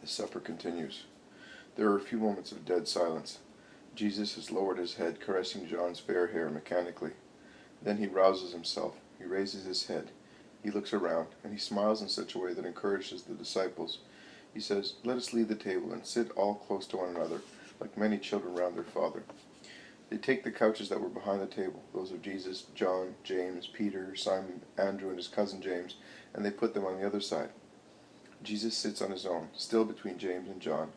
The supper continues. There are a few moments of dead silence. Jesus has lowered his head, caressing John's fair hair mechanically. Then he rouses himself. He raises his head. He looks around, and he smiles in such a way that encourages the disciples. He says, "Let us leave the table and sit all close to one another, like many children round their father." They take the couches that were behind the table, those of Jesus, John, James, Peter, Simon, Andrew, and his cousin James, and they put them on the other side. Jesus sits on his own, still between James and John.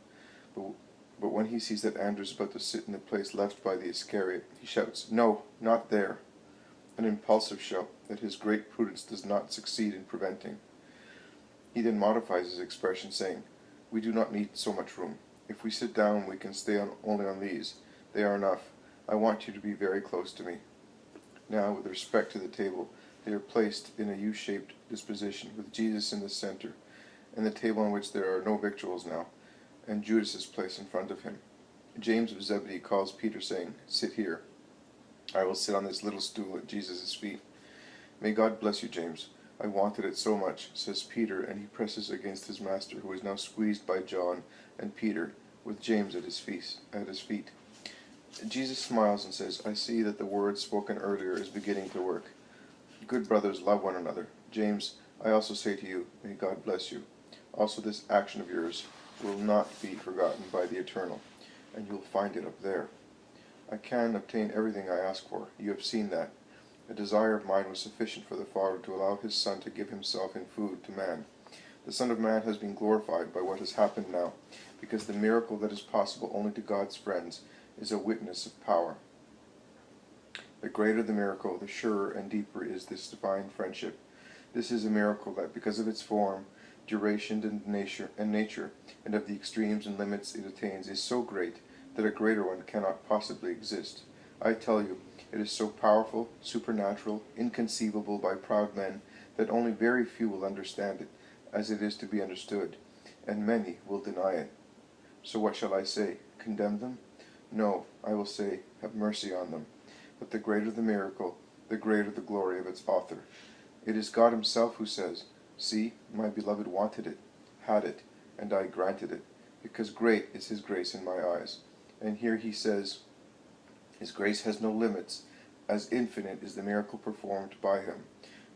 But when he sees that Andrew is about to sit in the place left by the Iscariot, he shouts, "No, not there!" An impulsive shout that his great prudence does not succeed in preventing. He then modifies his expression, saying, "We do not need so much room. If we sit down, we can stay only on these. They are enough. I want you to be very close to me." Now, with respect to the table, they are placed in a U-shaped disposition, with Jesus in the center, and the table on which there are no victuals now, and Judas is placed in front of him. James of Zebedee calls Peter, saying, "Sit here. I will sit on this little stool at Jesus' feet." "May God bless you, James. I wanted it so much," says Peter, and he presses against his master, who is now squeezed by John and Peter, with James at his feet. Jesus smiles and says, "I see that the word spoken earlier is beginning to work. Good brothers, love one another. James, I also say to you, may God bless you. Also this action of yours will not be forgotten by the Eternal, and you'll find it up there. I can obtain everything I ask for. You have seen that. A desire of mine was sufficient for the Father to allow his Son to give himself in food to man. The Son of Man has been glorified by what has happened now, because the miracle that is possible only to God's friends is a witness of power. The greater the miracle, the surer and deeper is this divine friendship. This is a miracle that, because of its form, duration, and nature, and of the extremes and limits it attains, is so great that a greater one cannot possibly exist. I tell you, it is so powerful, supernatural, inconceivable by proud men, that only very few will understand it, as it is to be understood, and many will deny it. So what shall I say? Condemn them? No, I will say, have mercy on them. But the greater the miracle, the greater the glory of its author. It is God himself who says, "See, my beloved wanted it, had it, and I granted it, because great is his grace in my eyes." And here he says, his grace has no limits, as infinite is the miracle performed by him.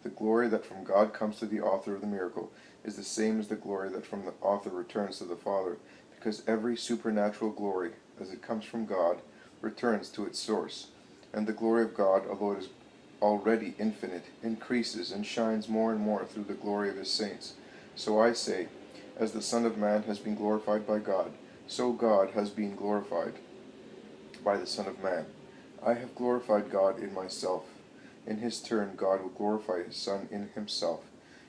The glory that from God comes to the author of the miracle is the same as the glory that from the author returns to the Father, because every supernatural glory, as it comes from God, returns to its source. And the glory of God, although it is already infinite, increases and shines more and more through the glory of his saints. So I say, as the Son of Man has been glorified by God, so God has been glorified by the Son of Man. I have glorified God in myself. In his turn, God will glorify his Son in himself.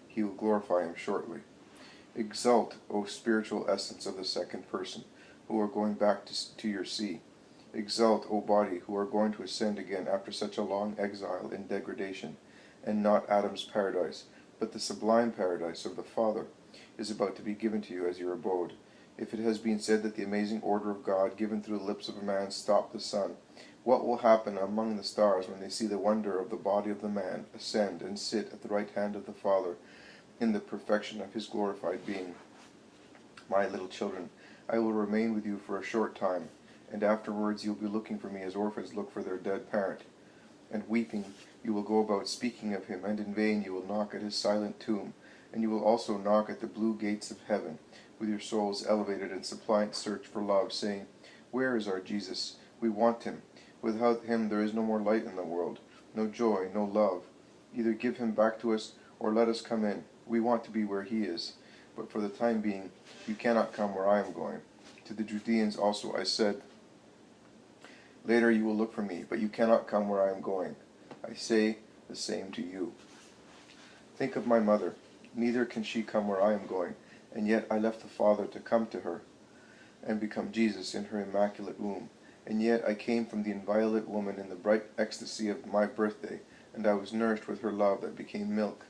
He will glorify him shortly. Exult, O spiritual essence of the second person, who are going back to your sea. Exult, O body, who are going to ascend again after such a long exile in degradation, and not Adam's paradise, but the sublime paradise of the Father is about to be given to you as your abode. If it has been said that the amazing order of God given through the lips of a man stopped the sun, what will happen among the stars when they see the wonder of the body of the man ascend and sit at the right hand of the Father in the perfection of his glorified being? My little children, I will remain with you for a short time, and afterwards you will be looking for me as orphans look for their dead parent. And weeping you will go about speaking of him, and in vain you will knock at his silent tomb, and you will also knock at the blue gates of heaven, with your souls elevated in suppliant search for love, saying, "Where is our Jesus? We want him. Without him there is no more light in the world, no joy, no love. Either give him back to us, or let us come in. We want to be where he is. But for the time being, you cannot come where I am going." To the Judeans also I said, "Later you will look for me, but you cannot come where I am going." I say the same to you. Think of my mother. Neither can she come where I am going, and yet I left the Father to come to her and become Jesus in her immaculate womb. And yet I came from the inviolate woman in the bright ecstasy of my birthday, and I was nourished with her love that became milk.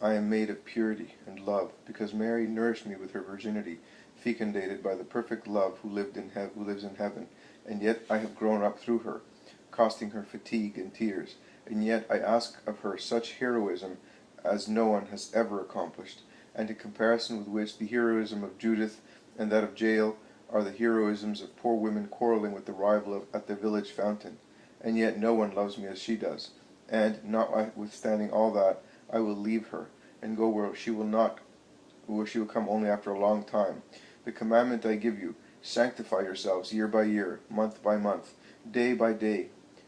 I am made of purity and love, because Mary nourished me with her virginity, fecundated by the perfect love who lives in heaven, and yet I have grown up through her, costing her fatigue and tears, and yet I ask of her such heroism as no one has ever accomplished, and in comparison with which the heroism of Judith and that of Jael are the heroisms of poor women quarreling with the rival at the village fountain. And yet no one loves me as she does. And, notwithstanding all that, I will leave her, and go where she will come only after a long time. The commandment I give you, sanctify yourselves year by year, month by month, day by day,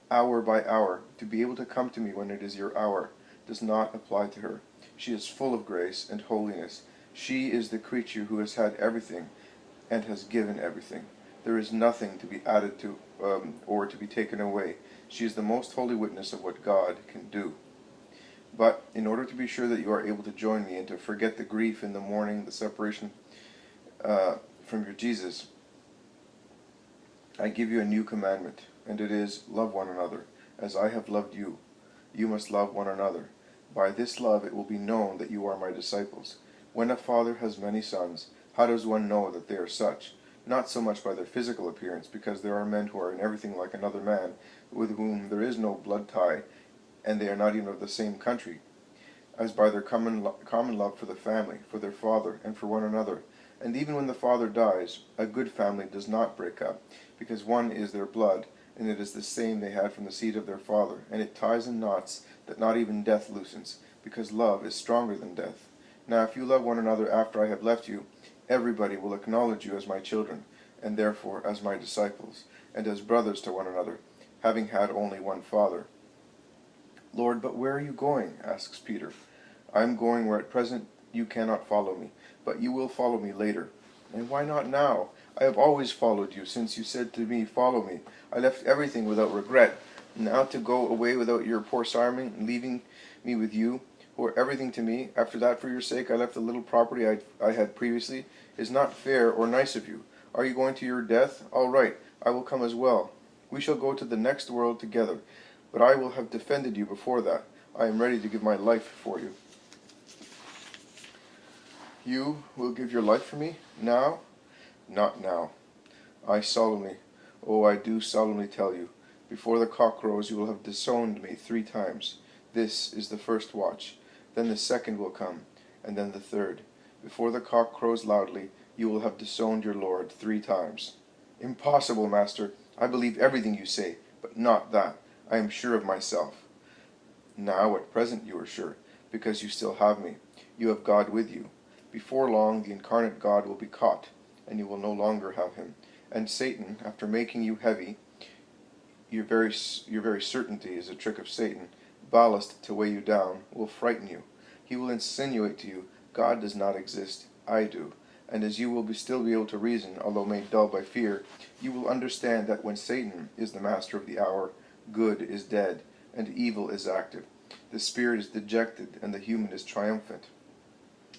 hour by hour, to be able to come to me when it is your hour, does not apply to her. She is full of grace and holiness. She is the creature who has had everything and has given everything. There is nothing to be added to or to be taken away. She is the most holy witness of what God can do. But in order to be sure that you are able to join me and to forget the grief in the mourning, the separation from your Jesus, I give you a new commandment, and it is, love one another. As I have loved you, you must love one another. By this love it will be known that you are my disciples. When a father has many sons, how does one know that they are such? Not so much by their physical appearance, because there are men who are in everything like another man, with whom there is no blood tie, and they are not even of the same country, as by their common love for the family, for their father, and for one another. And even when the father dies, a good family does not break up, because one is their blood, and it is the same they had from the seed of their father, and it ties in knots that not even death loosens, because love is stronger than death. Now if you love one another after I have left you, everybody will acknowledge you as my children, and therefore as my disciples, and as brothers to one another, having had only one Father. Lord, but where are you going? Asks Peter. I am going where at present you cannot follow me, but you will follow me later. And why not now? I have always followed you, since you said to me, follow me. I left everything without regret. Now to go away without your poor Simon, and leaving me with you, who are everything to me, after that for your sake I left the little property I had previously, is not fair or nice of you. Are you going to your death? All right, I will come as well. We shall go to the next world together, but I will have defended you before that. I am ready to give my life for you. You will give your life for me? Now? Not now. I do solemnly tell you, before the cock crows you will have disowned me 3 times. This is the first watch. Then the second will come, and then the third. Before the cock crows loudly, you will have disowned your Lord 3 times. Impossible, Master. I believe everything you say, but not that. I am sure of myself. Now at present you are sure, because you still have me. You have God with you. Before long the incarnate God will be caught, and you will no longer have him. And Satan, after making you heavy, your very certainty is a trick of Satan, ballast to weigh you down, will frighten you. He will insinuate to you, God does not exist, I do. And as you will still be able to reason, although made dull by fear, you will understand that when Satan is the master of the hour, good is dead, and evil is active. The spirit is dejected, and the human is triumphant.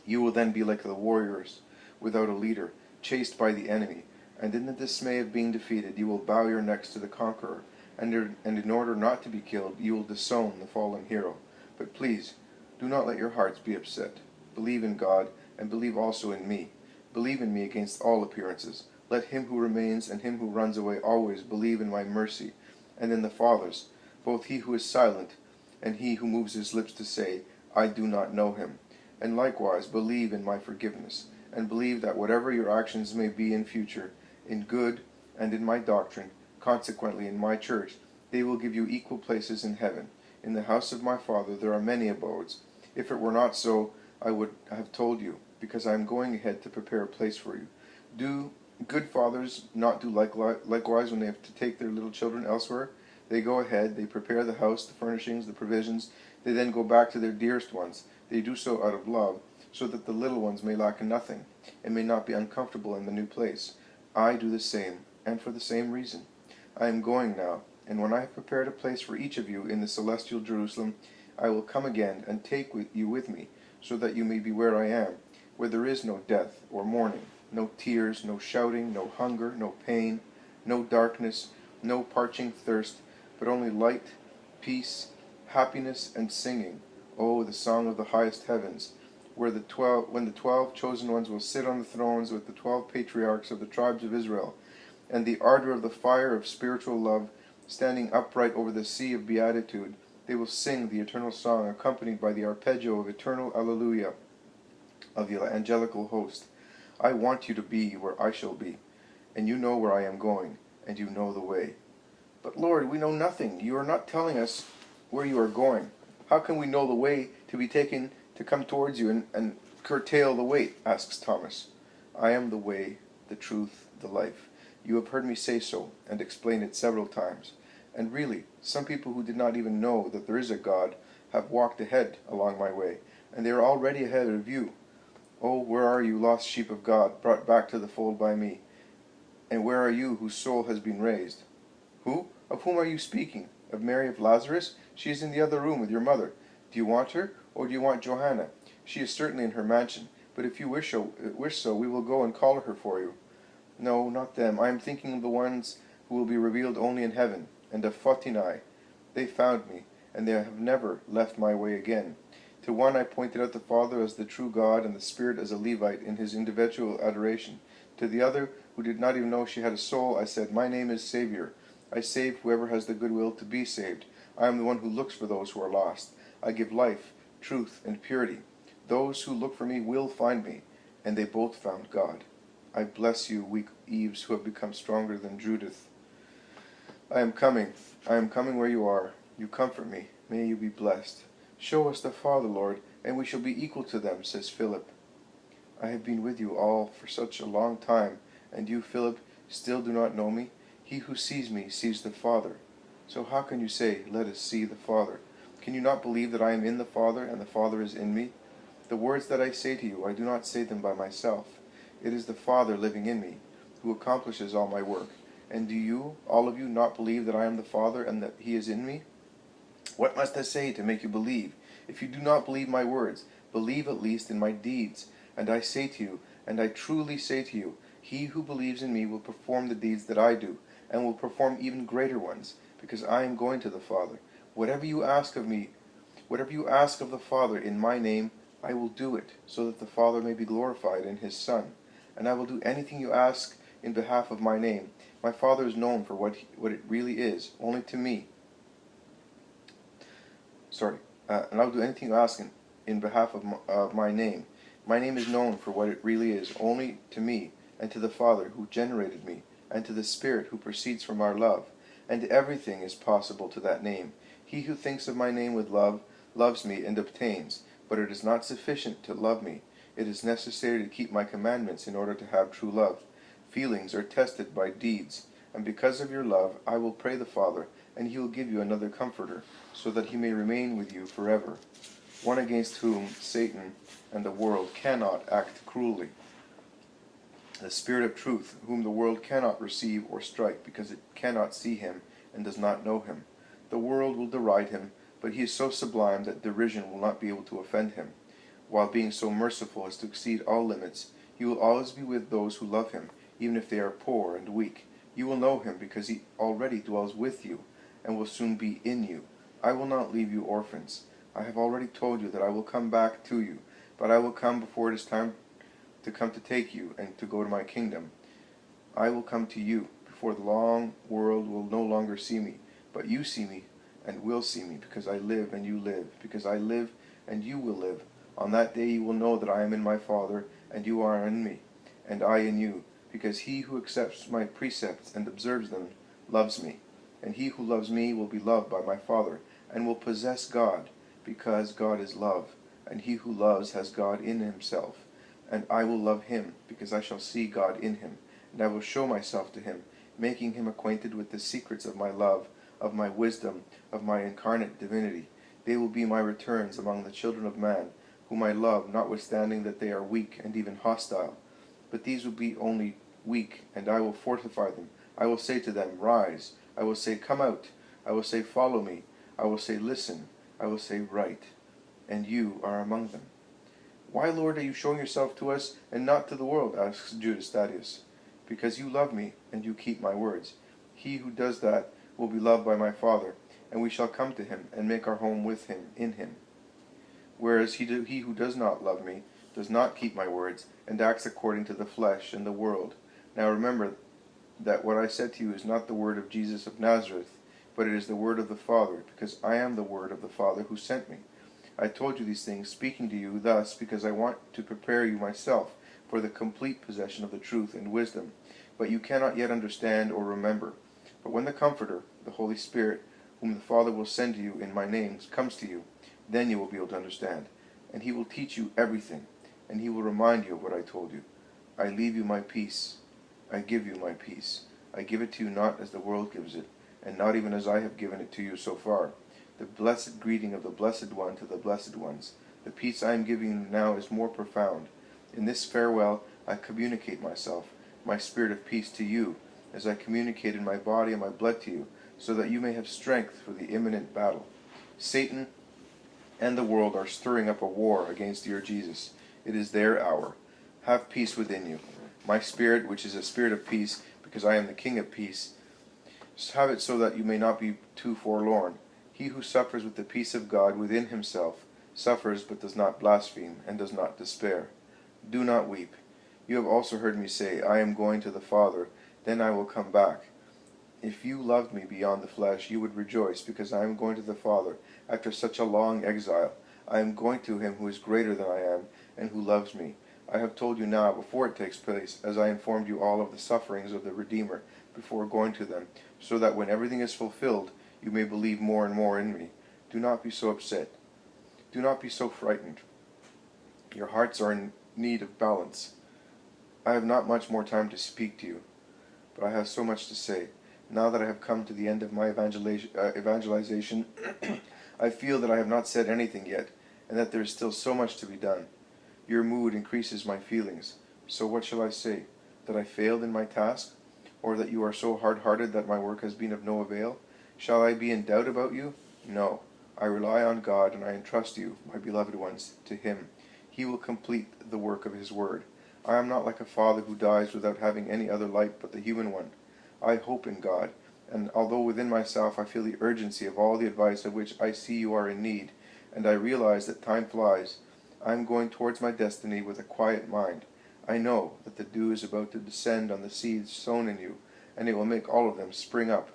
You will then be like the warriors, without a leader, chased by the enemy, and in the dismay of being defeated, you will bow your necks to the conqueror, and in order not to be killed, you will disown the fallen hero. But please, do not let your hearts be upset. Believe in God, and believe also in me. Believe in me against all appearances. Let him who remains and him who runs away always believe in my mercy, and in the Father's, both he who is silent and he who moves his lips to say, I do not know him. And likewise believe in my forgiveness, and believe that whatever your actions may be in future, in good and in my doctrine, consequently in my church, they will give you equal places in heaven. In the house of my Father there are many abodes. If it were not so, I would have told you, because I am going ahead to prepare a place for you. Do good fathers not do likewise when they have to take their little children elsewhere? They go ahead, they prepare the house, the furnishings, the provisions. They then go back to their dearest ones. They do so out of love, so that the little ones may lack nothing, and may not be uncomfortable in the new place. I do the same, and for the same reason. I am going now, and when I have prepared a place for each of you in the celestial Jerusalem, I will come again and take you with me, so that you may be where I am, where there is no death or mourning, no tears, no shouting, no hunger, no pain, no darkness, no parching thirst, but only light, peace, happiness, and singing. Oh, the song of the highest heavens, when the 12 chosen ones will sit on the thrones with the 12 patriarchs of the tribes of Israel, and the ardor of the fire of spiritual love, standing upright over the sea of beatitude, they will sing the eternal song, accompanied by the arpeggio of eternal Alleluia of the angelical host. I want you to be where I shall be, and you know where I am going, and you know the way." "But Lord, we know nothing. You are not telling us where you are going. How can we know the way to be taken to come towards you and curtail the weight?" asks Thomas. "I am the way, the truth, the life. You have heard me say so, and explain it several times. And really, some people who did not even know that there is a God have walked ahead along my way, and they are already ahead of you. Oh, where are you, lost sheep of God, brought back to the fold by me? And where are you whose soul has been raised?" "Who? Of whom are you speaking? Of Mary of Lazarus? She is in the other room with your mother. Do you want her, or do you want Johanna? She is certainly in her mansion, but if you wish so, we will go and call her for you." "No, not them. I am thinking of the ones who will be revealed only in heaven, and of Photini. They found me, and they have never left my way again. To one I pointed out the Father as the true God, and the Spirit as a Levite in his individual adoration. To the other, who did not even know she had a soul, I said, 'My name is Savior. I save whoever has the goodwill to be saved. I am the one who looks for those who are lost. I give life, truth, and purity. Those who look for me will find me.' And they both found God. I bless you, weak Eves, who have become stronger than Judith. I am coming where you are. You comfort me. May you be blessed." "Show us the Father, Lord, and we shall be equal to them," says Philip. "I have been with you all for such a long time, and you, Philip, still do not know me? He who sees me sees the Father. So how can you say, 'Let us see the Father'? Can you not believe that I am in the Father, and the Father is in me? The words that I say to you, I do not say them by myself. It is the Father living in me, who accomplishes all my work. And do you, all of you, not believe that I am the Father, and that he is in me? What must I say to make you believe? If you do not believe my words, believe at least in my deeds. And I say to you, and I truly say to you, he who believes in me will perform the deeds that I do, and will perform even greater ones, because I am going to the Father. Whatever you ask of the Father in my name, I will do it, so that the Father may be glorified in his Son. And I will do anything you ask in behalf of my name. My Father is known for what it really is, only to me. And I will do anything you ask in behalf of my name. My name is known for what it really is, only to me, and to the Father who generated me, and to the Spirit who proceeds from our love. And everything is possible to that name. He who thinks of my name with love, loves me and obtains. But it is not sufficient to love me. It is necessary to keep my commandments in order to have true love. Feelings are tested by deeds. And because of your love, I will pray the Father, and he will give you another Comforter, so that he may remain with you forever. One against whom Satan and the world cannot act cruelly. The Spirit of truth, whom the world cannot receive or strike, because it cannot see him and does not know him. The world will deride him, but he is so sublime that derision will not be able to offend him. While being so merciful as to exceed all limits, he will always be with those who love him, even if they are poor and weak. You will know him because he already dwells with you, and will soon be in you. I will not leave you orphans. I have already told you that I will come back to you, but I will come before it is time to come to take you and to go to my kingdom. I will come to you before the long world will no longer see me, but you see me and will see me, because I live and you live, because I live and you will live. On that day you will know that I am in my Father, and you are in me, and I in you, because he who accepts my precepts and observes them loves me. And he who loves me will be loved by my Father, and will possess God, because God is love. And he who loves has God in himself. And I will love him, because I shall see God in him, and I will show myself to him, making him acquainted with the secrets of my love, of my wisdom, of my incarnate divinity. They will be my returns among the children of man, whom I love, notwithstanding that they are weak and even hostile. But these will be only weak, and I will fortify them. I will say to them, 'Rise.' I will say, 'Come out.' I will say, 'Follow me.' I will say, 'Listen.' I will say, 'Write.' And you are among them." "Why, Lord, are you showing yourself to us and not to the world?" asks Judas Thaddeus. "Because you love me, and you keep my words. He who does that will be loved by my Father, and we shall come to him and make our home with him in him. Whereas he who does not love me does not keep my words, and acts according to the flesh and the world. Now remember that what I said to you is not the word of Jesus of Nazareth, but it is the word of the Father, because I am the word of the Father who sent me. I told you these things, speaking to you thus, because I want to prepare you myself for the complete possession of the truth and wisdom, but you cannot yet understand or remember. But when the Comforter, the Holy Spirit, whom the Father will send to you in my name, comes to you, then you will be able to understand. And he will teach you everything, and he will remind you of what I told you. I leave you my peace. I give you my peace. I give it to you not as the world gives it, and not even as I have given it to you so far. The blessed greeting of the Blessed One to the blessed ones. The peace I am giving you now is more profound. In this farewell I communicate myself, my spirit of peace to you, as I communicated my body and my blood to you, so that you may have strength for the imminent battle. Satan and the world are stirring up a war against your Jesus. It is their hour. Have peace within you. My spirit, which is a spirit of peace, because I am the King of peace, have it so that you may not be too forlorn. He who suffers with the peace of God within himself suffers but does not blaspheme and does not despair. Do not weep. You have also heard me say, I am going to the Father, then I will come back. If you loved me beyond the flesh, you would rejoice, because I am going to the Father after such a long exile. I am going to him who is greater than I am, and who loves me. I have told you now before it takes place, as I informed you all of the sufferings of the Redeemer before going to them, so that when everything is fulfilled, you may believe more and more in me. Do not be so upset. Do not be so frightened. Your hearts are in need of balance. I have not much more time to speak to you, but I have so much to say. Now that I have come to the end of my evangelization, I feel that I have not said anything yet, and that there is still so much to be done. Your mood increases my feelings. So what shall I say? That I failed in my task? Or that you are so hard-hearted that my work has been of no avail? Shall I be in doubt about you? No. I rely on God, and I entrust you, my beloved ones, to him. He will complete the work of his word. I am not like a father who dies without having any other light but the human one. I hope in God, and although within myself I feel the urgency of all the advice of which I see you are in need, and I realize that time flies, I am going towards my destiny with a quiet mind. I know that the dew is about to descend on the seeds sown in you, and it will make all of them spring up.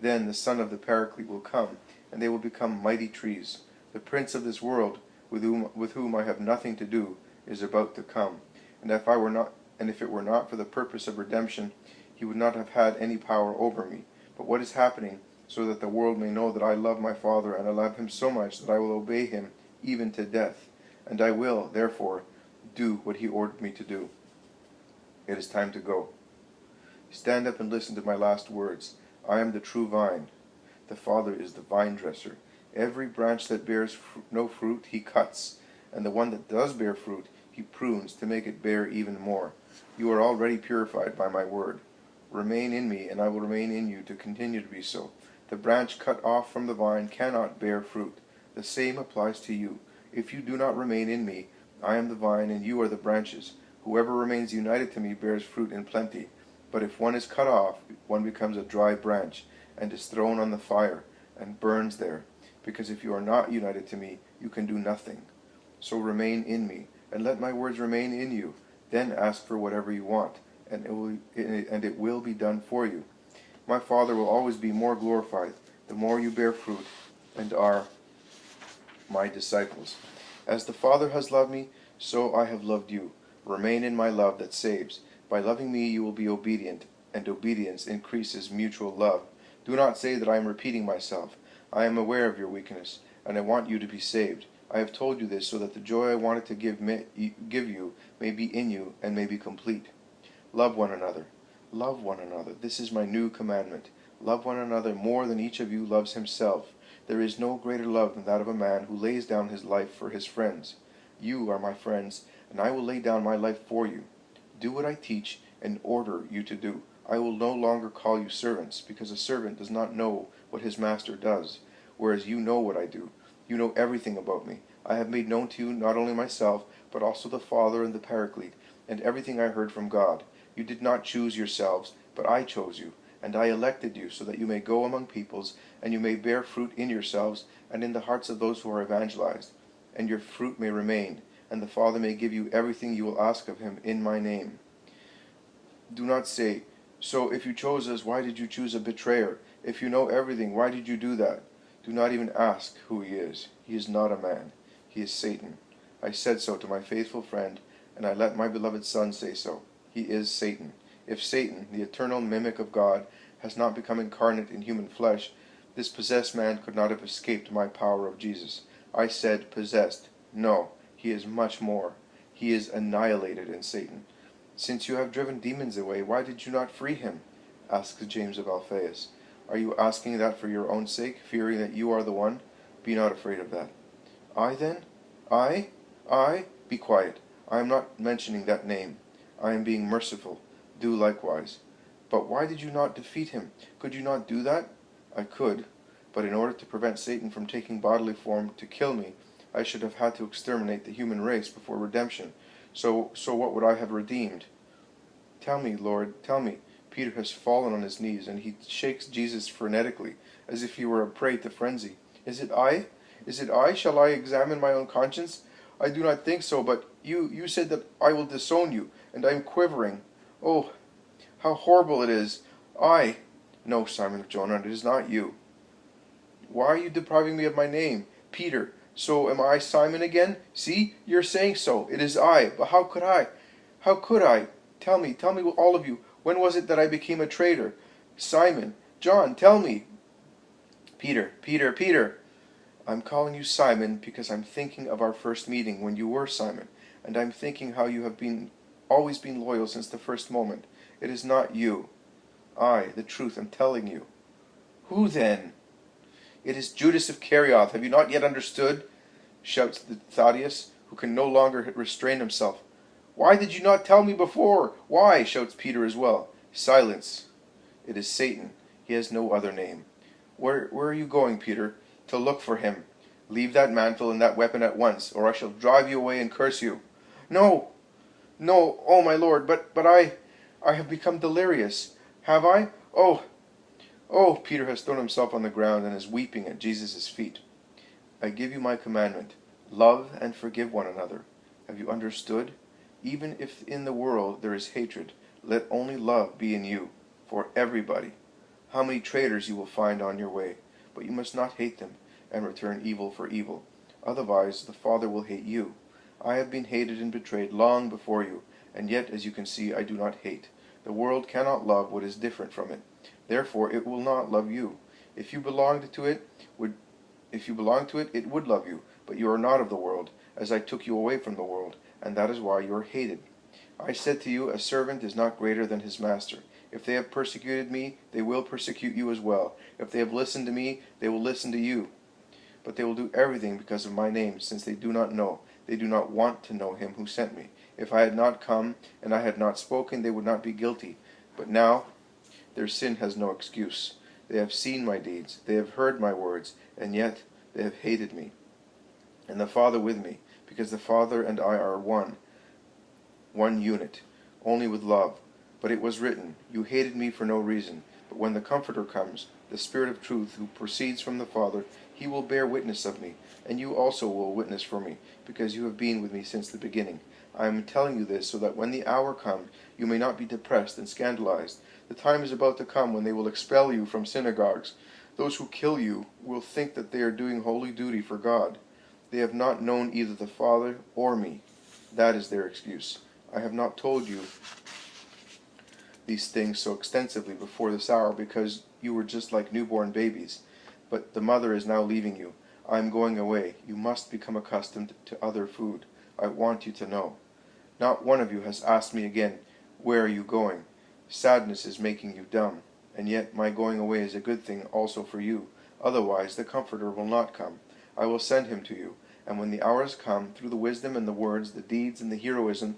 Then the Son of the Paraclete will come, and they will become mighty trees. The prince of this world, with whom I have nothing to do, is about to come. And if it were not for the purpose of redemption, he would not have had any power over me. But what is happening, so that the world may know that I love my Father, and I love him so much that I will obey him even to death. And I will, therefore, do what he ordered me to do. It is time to go. Stand up and listen to my last words. I am the true vine. The Father is the vine dresser. Every branch that bears no fruit he cuts, and the one that does bear fruit he prunes to make it bear even more. You are already purified by my word. Remain in me, and I will remain in you to continue to be so. The branch cut off from the vine cannot bear fruit. The same applies to you. If you do not remain in me, I am the vine, and you are the branches. Whoever remains united to me bears fruit in plenty. But if one is cut off, one becomes a dry branch, and is thrown on the fire, and burns there. Because if you are not united to me, you can do nothing. So remain in me, and let my words remain in you. Then ask for whatever you want, and it will be done for you. My Father will always be more glorified the more you bear fruit and are my disciples. As the Father has loved me, so I have loved you. Remain in my love that saves. By loving me you will be obedient, and obedience increases mutual love. Do not say that I am repeating myself. I am aware of your weakness, and I want you to be saved. I have told you this so that the joy I wanted to give you may be in you and may be complete. Love one another. Love one another. This is my new commandment. Love one another more than each of you loves himself. There is no greater love than that of a man who lays down his life for his friends. You are my friends, and I will lay down my life for you. Do what I teach and order you to do. I will no longer call you servants, because a servant does not know what his master does, whereas you know what I do. You know everything about me. I have made known to you not only myself, but also the Father and the Paraclete, and everything I heard from God. You did not choose yourselves, but I chose you, and I elected you, so that you may go among peoples, and you may bear fruit in yourselves and in the hearts of those who are evangelized, and your fruit may remain, and the Father may give you everything you will ask of him in my name. Do not say, so if you chose us, why did you choose a betrayer? If you know everything, why did you do that? Do not even ask who he is. He is not a man. He is Satan. I said so to my faithful friend, and I let my beloved Son say so. He is Satan. If Satan, the eternal mimic of God, has not become incarnate in human flesh, this possessed man could not have escaped my power of Jesus. I said possessed. No, he is much more. He is annihilated in Satan. Since you have driven demons away, why did you not free him? Asked James of Alphaeus. Are you asking that for your own sake, fearing that you are the one? Be not afraid of that. I then? I? I? Be quiet. I am not mentioning that name. I am being merciful. Do likewise. But why did you not defeat him? Could you not do that? I could, but in order to prevent Satan from taking bodily form to kill me, I should have had to exterminate the human race before redemption. So what would I have redeemed? Tell me, Lord, tell me. Peter has fallen on his knees, and he shakes Jesus frenetically, as if he were a prey to frenzy. Is it I? Is it I? Shall I examine my own conscience? I do not think so, but you said that I will disown you, and I am quivering. Oh, how horrible it is. I. No, Simon of Jonah, it is not you. Why are you depriving me of my name? Peter. So am I Simon again? See, you're saying so. It is I. But how could I? How could I? Tell me, all of you. When was it that I became a traitor? Simon. John, tell me. Peter. I'm calling you Simon because I'm thinking of our first meeting when you were Simon, and I'm thinking how you have always been loyal since the first moment. It is not you. I, the truth, am telling you. Who then? It is Judas of Kerioth. Have you not yet understood? Shouts Thaddeus, who can no longer restrain himself. Why did you not tell me before? Why? Shouts Peter as well. Silence. It is Satan. He has no other name. Where are you going, Peter? To look for him. Leave that mantle and that weapon at once, or I shall drive you away and curse you. No, oh my Lord, but I have become delirious. Have I? Oh, Peter has thrown himself on the ground and is weeping at Jesus' feet. I give you my commandment. Love and forgive one another. Have you understood? Even if in the world there is hatred, let only love be in you, for everybody. How many traitors you will find on your way, but you must not hate them, and return evil for evil. Otherwise the Father will hate you. I have been hated and betrayed long before you, and yet, as you can see, I do not hate. The world cannot love what is different from it. Therefore it will not love you. If you belonged to it, it would love you, but you are not of the world, as I took you away from the world, and that is why you are hated. I said to you, a servant is not greater than his master. If they have persecuted me, they will persecute you as well. If they have listened to me, they will listen to you. But they will do everything because of my name, since they do not want to know him who sent me. If I had not come, and I had not spoken, they would not be guilty. But now their sin has no excuse. They have seen my deeds, they have heard my words, and yet they have hated me, and the Father with me, because the Father and I are one unit, only with love. But it was written, you hated me for no reason. But when the Comforter comes, the Spirit of truth, who proceeds from the Father, he will bear witness of me, and you also will witness for me, because you have been with me since the beginning. I am telling you this so that when the hour comes, you may not be depressed and scandalized. The time is about to come when they will expel you from synagogues. Those who kill you will think that they are doing holy duty for God. They have not known either the Father or me. That is their excuse. I have not told you these things so extensively before this hour because you were just like newborn babies. But the mother is now leaving you. I am going away. You must become accustomed to other food. I want you to know. Not one of you has asked me again, where are you going? Sadness is making you dumb, and yet my going away is a good thing also for you. Otherwise the Comforter will not come. I will send him to you, and when the hour has come, through the wisdom and the words, the deeds and the heroism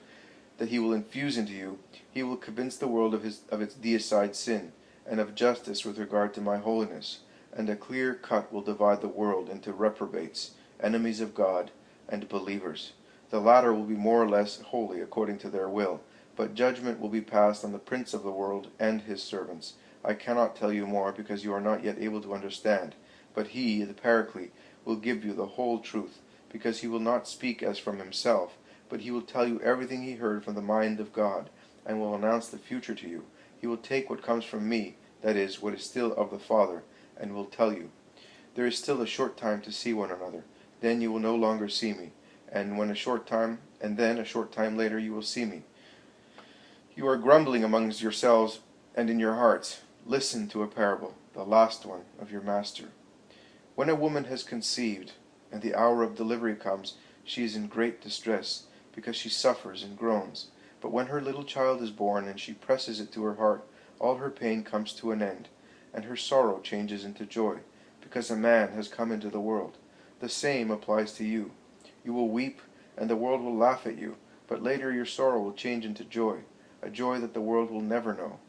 that he will infuse into you, he will convince the world of its deicide sin, and of justice with regard to my holiness, and a clear cut will divide the world into reprobates, enemies of God, and believers. The latter will be more or less holy according to their will, but judgment will be passed on the prince of the world and his servants. I cannot tell you more, because you are not yet able to understand. But he, the Paraclete, will give you the whole truth, because he will not speak as from himself, but he will tell you everything he heard from the mind of God, and will announce the future to you. He will take what comes from me, that is, what is still of the Father, and will tell you. There is still a short time to see one another. Then you will no longer see me, and then a short time later you will see me. You are grumbling amongst yourselves and in your hearts. Listen to a parable, the last one of your master. When a woman has conceived, and the hour of delivery comes, she is in great distress, because she suffers and groans. But when her little child is born, and she presses it to her heart, all her pain comes to an end, and her sorrow changes into joy, because a man has come into the world. The same applies to you. You will weep, and the world will laugh at you, but later your sorrow will change into joy, a joy that the world will never know.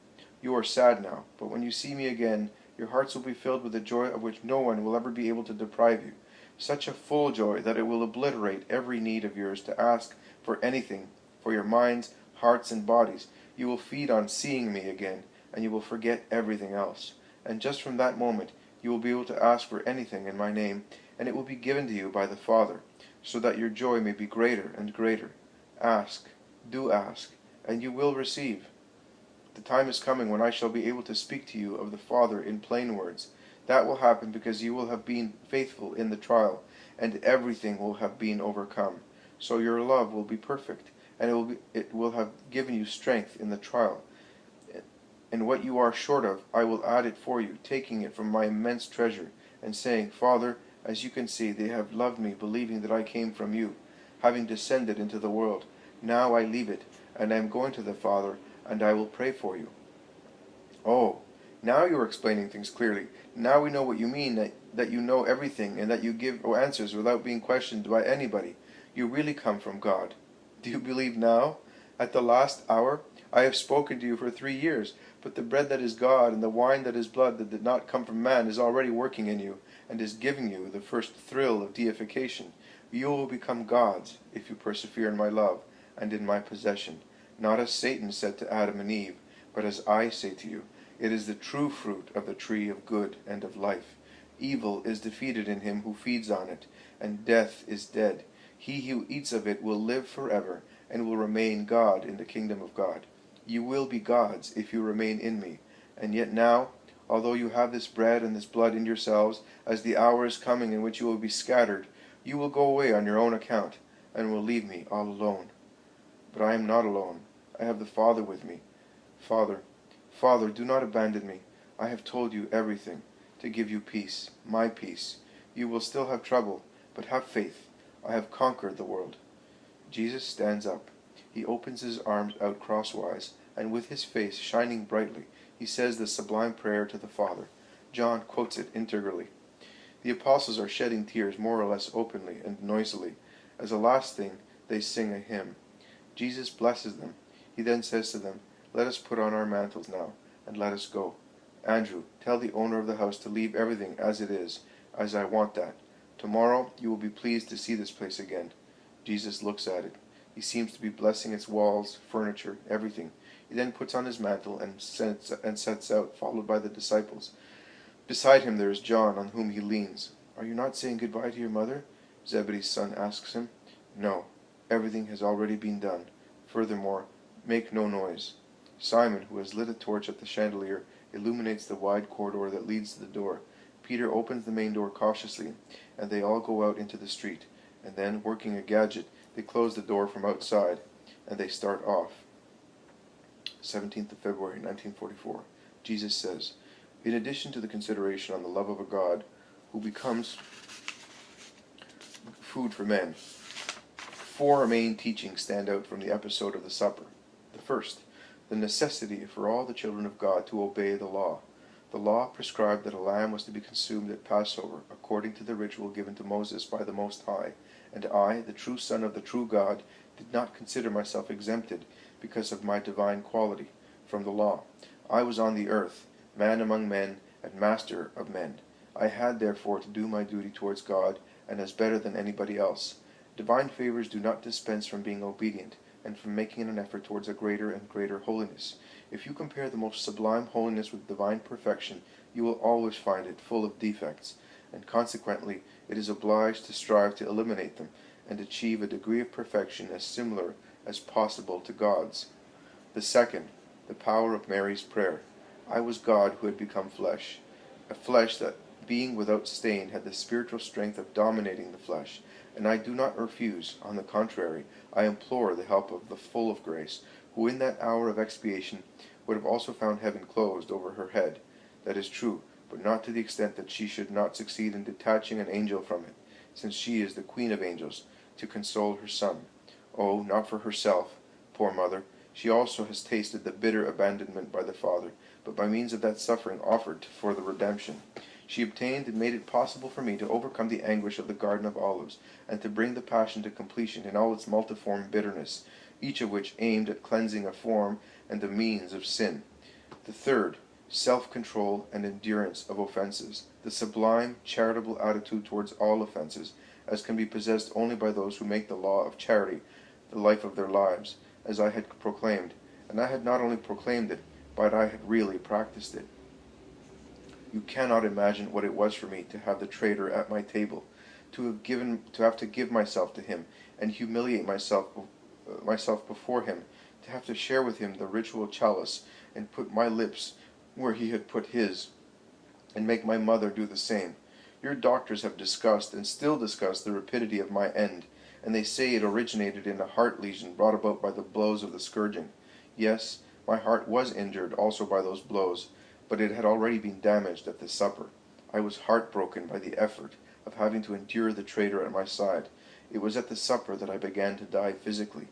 You are sad now, but when you see me again, your hearts will be filled with a joy of which no one will ever be able to deprive you. Such a full joy that it will obliterate every need of yours to ask for anything, for your minds, hearts, and bodies. You will feed on seeing me again, and you will forget everything else. And just from that moment, you will be able to ask for anything in my name, and it will be given to you by the Father, so that your joy may be greater and greater. Ask, do ask, and you will receive. The time is coming when I shall be able to speak to you of the Father in plain words. That will happen because you will have been faithful in the trial, and everything will have been overcome. So your love will be perfect, and it will have given you strength in the trial. And what you are short of, I will add it for you, taking it from my immense treasure, and saying, Father, as you can see, they have loved me, believing that I came from you, having descended into the world. Now I leave it, and I am going to the Father, and I will pray for you. Oh, now you are explaining things clearly. Now we know what you mean, that you know everything, and that you give answers without being questioned by anybody. You really come from God. Do you believe now? At the last hour? I have spoken to you for 3 years, but the bread that is God and the wine that is blood that did not come from man is already working in you, and is giving you the first thrill of deification. You will become gods if you persevere in my love and in my possession. Not as Satan said to Adam and Eve, but as I say to you, it is the true fruit of the tree of good and of life. Evil is defeated in him who feeds on it, and death is dead. He who eats of it will live forever, and will remain God in the kingdom of God. You will be gods if you remain in me. And yet now, although you have this bread and this blood in yourselves, as the hour is coming in which you will be scattered, you will go away on your own account, and will leave me all alone. But I am not alone. I have the Father with me. Father, do not abandon me. I have told you everything, to give you peace, my peace. You will still have trouble, but have faith. I have conquered the world. Jesus stands up. He opens his arms out crosswise, and with his face shining brightly, he says the sublime prayer to the Father. John quotes it integrally. The apostles are shedding tears more or less openly and noisily. As a last thing, they sing a hymn. Jesus blesses them. He then says to them, Let us put on our mantles now, and let us go. Andrew, tell the owner of the house to leave everything as it is, as I want that. Tomorrow you will be pleased to see this place again. Jesus looks at it. He seems to be blessing its walls, furniture, everything. He then puts on his mantle and sets out, followed by the disciples. Beside him there is John, on whom he leans. Are you not saying goodbye to your mother? Zebedee's son asks him. No, everything has already been done. Furthermore, make no noise. Simon, who has lit a torch at the chandelier, illuminates the wide corridor that leads to the door. Peter opens the main door cautiously, and they all go out into the street. And then, working a gadget, they close the door from outside, and they start off. 17th of February, 1944. Jesus says, in addition to the consideration on the love of a God who becomes food for men, 4 main teachings stand out from the episode of the supper. The first, the necessity for all the children of God to obey the law. The law prescribed that a lamb was to be consumed at Passover, according to the ritual given to Moses by the Most High. And I, the true Son of the true God, did not consider myself exempted because of my divine quality from the law. I was on the earth, man among men, and master of men. I had therefore to do my duty towards God, and as better than anybody else. Divine favors do not dispense from being obedient, and from making an effort towards a greater and greater holiness. If you compare the most sublime holiness with divine perfection, you will always find it full of defects, and consequently it is obliged to strive to eliminate them, and achieve a degree of perfection as similar as possible to God's. The second, the power of Mary's prayer. I was God who had become flesh, a flesh that, being without stain, had the spiritual strength of dominating the flesh, And I do not refuse. On the contrary, I implore the help of the full of grace, who in that hour of expiation would have also found heaven closed over her head. That is true, but not to the extent that she should not succeed in detaching an angel from it, since she is the queen of angels, to console her son. Oh, not for herself, poor mother. She also has tasted the bitter abandonment by the Father, but by means of that suffering offered for the redemption, she obtained and made it possible for me to overcome the anguish of the Garden of Olives, and to bring the passion to completion in all its multiform bitterness, each of which aimed at cleansing a form and the means of sin. The third, self-control and endurance of offenses, the sublime, charitable attitude towards all offenses, as can be possessed only by those who make the law of charity the life of their lives, as I had proclaimed, and I had not only proclaimed it, but I had really practiced it. You cannot imagine what it was for me to have the traitor at my table, to have to give myself to him, and humiliate myself before him, to have to share with him the ritual chalice, and put my lips where he had put his, and make my mother do the same. Your doctors have discussed, and still discuss, the rapidity of my end, and they say it originated in a heart lesion brought about by the blows of the scourging. Yes, my heart was injured also by those blows, but it had already been damaged at the supper. I was heartbroken by the effort of having to endure the traitor at my side. It was at the supper that I began to die physically.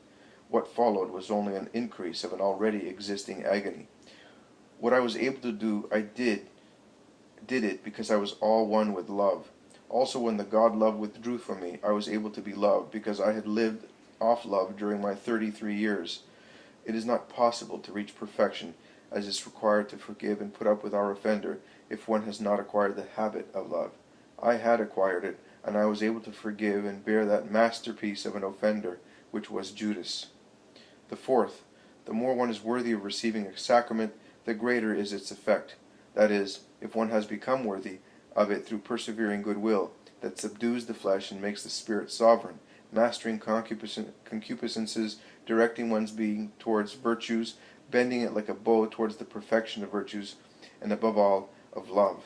What followed was only an increase of an already existing agony. What I was able to do, I did it because I was all one with love. Also, when the God love withdrew from me, I was able to be loved because I had lived off love during my 33 years. It is not possible to reach perfection, as is required to forgive and put up with our offender, if one has not acquired the habit of love. I had acquired it, and I was able to forgive and bear that masterpiece of an offender, which was Judas. The fourth, the more one is worthy of receiving a sacrament, the greater is its effect. That is, if one has become worthy of it through persevering goodwill, that subdues the flesh and makes the spirit sovereign, mastering concupiscences, directing one's being towards virtues, bending it like a bow towards the perfection of virtues, and above all, of love.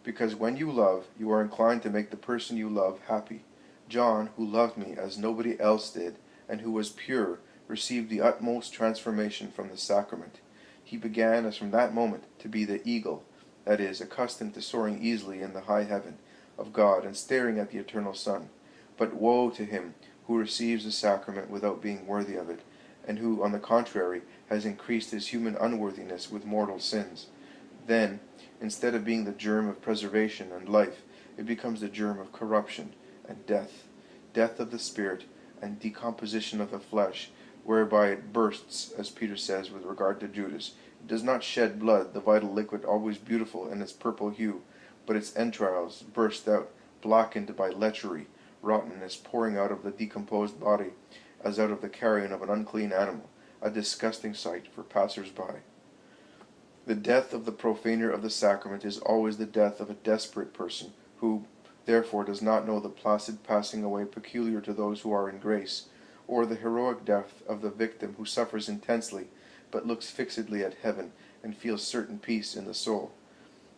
Because when you love, you are inclined to make the person you love happy. John, who loved me as nobody else did, and who was pure, received the utmost transformation from the sacrament. He began, as from that moment, to be the eagle, that is, accustomed to soaring easily in the high heaven of God and staring at the eternal sun. But woe to him who receives the sacrament without being worthy of it, and who, on the contrary, has increased his human unworthiness with mortal sins. Then, instead of being the germ of preservation and life, it becomes the germ of corruption and death, death of the spirit and decomposition of the flesh, whereby it bursts, as Peter says with regard to Judas. It does not shed blood, the vital liquid always beautiful in its purple hue, but its entrails burst out, blackened by lechery, rottenness pouring out of the decomposed body, as out of the carrion of an unclean animal, a disgusting sight for passers-by. The death of the profaner of the sacrament is always the death of a desperate person, who therefore does not know the placid passing away peculiar to those who are in grace, or the heroic death of the victim who suffers intensely, but looks fixedly at heaven and feels certain peace in the soul.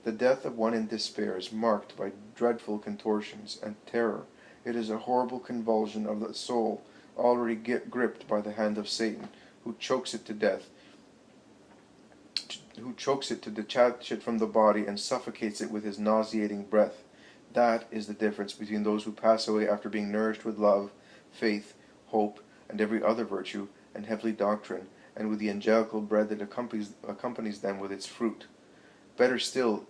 The death of one in despair is marked by dreadful contortions and terror. It is a horrible convulsion of the soul, already gripped by the hand of Satan, who chokes it to death, to detach it from the body and suffocates it with his nauseating breath. That is the difference between those who pass away after being nourished with love, faith, hope, and every other virtue, and heavenly doctrine, and with the angelical bread that accompanies them with its fruit. Better still,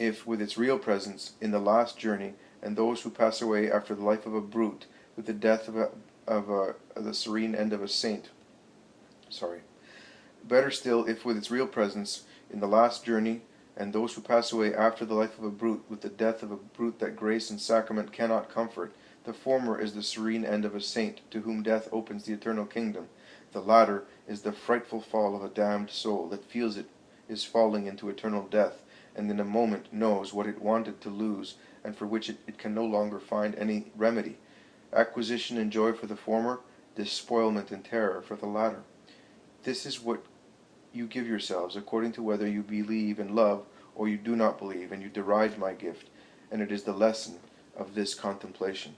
if with its real presence in the last journey, and those who pass away after the life of a brute, with the death of the serene end of a saint. Better still, if with its real presence in the last journey, and those who pass away after the life of a brute, with the death of a brute that grace and sacrament cannot comfort. The former is the serene end of a saint, to whom death opens the eternal kingdom. The latter is the frightful fall of a damned soul that feels it is falling into eternal death, and in a moment knows what it wanted to lose, and for which it can no longer find any remedy. Acquisition and joy for the former, despoilment and terror for the latter. This is what you give yourselves, according to whether you believe and love, or you do not believe, and you deride my gift, and it is the lesson of this contemplation.